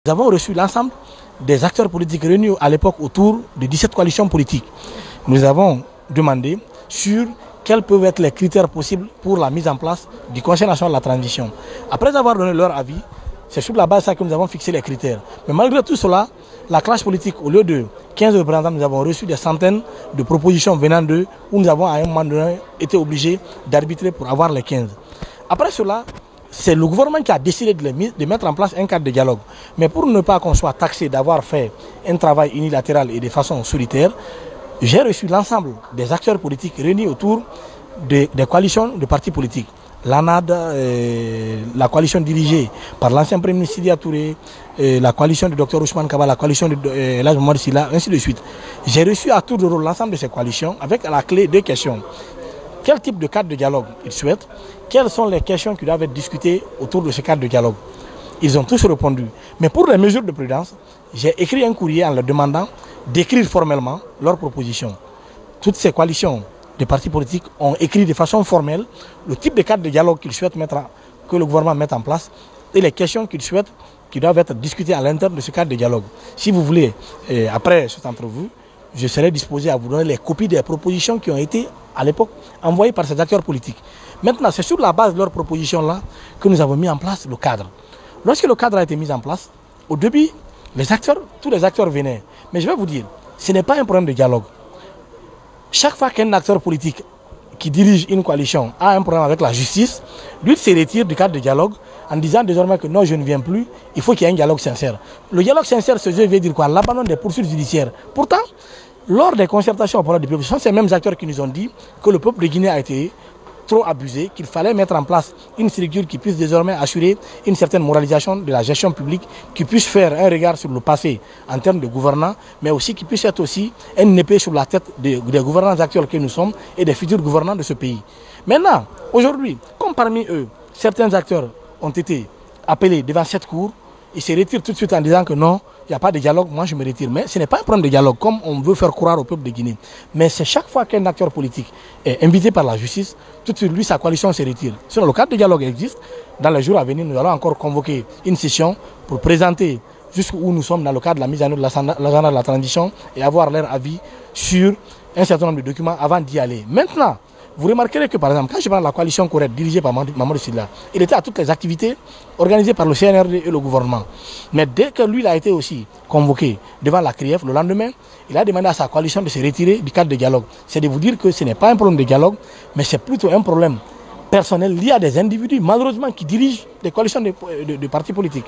Nous avons reçu l'ensemble des acteurs politiques réunis à l'époque autour de 17 coalitions politiques. Nous avons demandé sur quels peuvent être les critères possibles pour la mise en place du Conseil national de la transition. Après avoir donné leur avis, c'est sur la base de ça que nous avons fixé les critères. Mais malgré tout cela, la classe politique, au lieu de 15 représentants, nous avons reçu des centaines de propositions venant d'eux, où nous avons à un moment donné été obligés d'arbitrer pour avoir les 15. Après cela, c'est le gouvernement qui a décidé de mettre en place un cadre de dialogue. Mais pour ne pas qu'on soit taxé d'avoir fait un travail unilatéral et de façon solitaire, j'ai reçu l'ensemble des acteurs politiques réunis autour des coalitions de partis politiques. L'ANAD, la coalition dirigée par l'ancien Premier ministre Sidya Touré, la coalition du Dr Ousmane Kaba, la coalition de Elhadji Mohamed Sylla, ainsi de suite. J'ai reçu à tour de rôle l'ensemble de ces coalitions avec à la clé deux questions. Quel type de cadre de dialogue ils souhaitent? Quelles sont les questions qui doivent être discutées autour de ce cadre de dialogue? Ils ont tous répondu. Mais pour les mesures de prudence, j'ai écrit un courrier en leur demandant d'écrire formellement leurs propositions. Toutes ces coalitions de partis politiques ont écrit de façon formelle le type de cadre de dialogue qu'ils souhaitent que le gouvernement mette en place et les questions qu'ils souhaitent qui doivent être discutées à l'intérieur de ce cadre de dialogue. Si vous voulez, après cette entrevue, je serai disposé à vous donner les copies des propositions qui ont été à l'époque envoyées par ces acteurs politiques. Maintenant, c'est sur la base de leurs propositions-là que nous avons mis en place le cadre. Lorsque le cadre a été mis en place, au début, tous les acteurs venaient. Mais je vais vous dire, ce n'est pas un problème de dialogue. Chaque fois qu'un acteur politique qui dirige une coalition a un problème avec la justice, lui se retire du cadre de dialogue en disant désormais que non, je ne viens plus, il faut qu'il y ait un dialogue sincère. Le dialogue sincère, ce veut dire quoi? L'abandon des poursuites judiciaires. Pourtant, lors des concertations au Palais du Peuple, ce sont ces mêmes acteurs qui nous ont dit que le peuple de Guinée a été trop abusé, qu'il fallait mettre en place une structure qui puisse désormais assurer une certaine moralisation de la gestion publique, qui puisse faire un regard sur le passé en termes de gouvernants, mais aussi qui puisse être aussi une épée sur la tête des gouvernants actuels que nous sommes et des futurs gouvernants de ce pays. Maintenant, aujourd'hui, comme parmi eux, certains acteurs ont été appelés devant cette cour, ils se retirent tout de suite en disant que non, il n'y a pas de dialogue, moi je me retire. Mais ce n'est pas un problème de dialogue, comme on veut faire croire au peuple de Guinée. Mais c'est chaque fois qu'un acteur politique est invité par la justice, tout de suite, lui, sa coalition se retire. Sinon, le cadre de dialogue existe. Dans les jours à venir, nous allons encore convoquer une session pour présenter jusqu'où nous sommes dans le cadre de la mise en œuvre de l'agenda de la transition et avoir leur avis sur un certain nombre de documents avant d'y aller. Maintenant, vous remarquerez que, par exemple, quand je prends la coalition correcte dirigée par Mamadou Sylla, il était à toutes les activités organisées par le CNRD et le gouvernement. Mais dès que lui a été aussi convoqué devant la CRIEF, le lendemain, il a demandé à sa coalition de se retirer du cadre de dialogue. C'est de vous dire que ce n'est pas un problème de dialogue, mais c'est plutôt un problème personnel lié à des individus, malheureusement, qui dirigent des coalitions de partis politiques.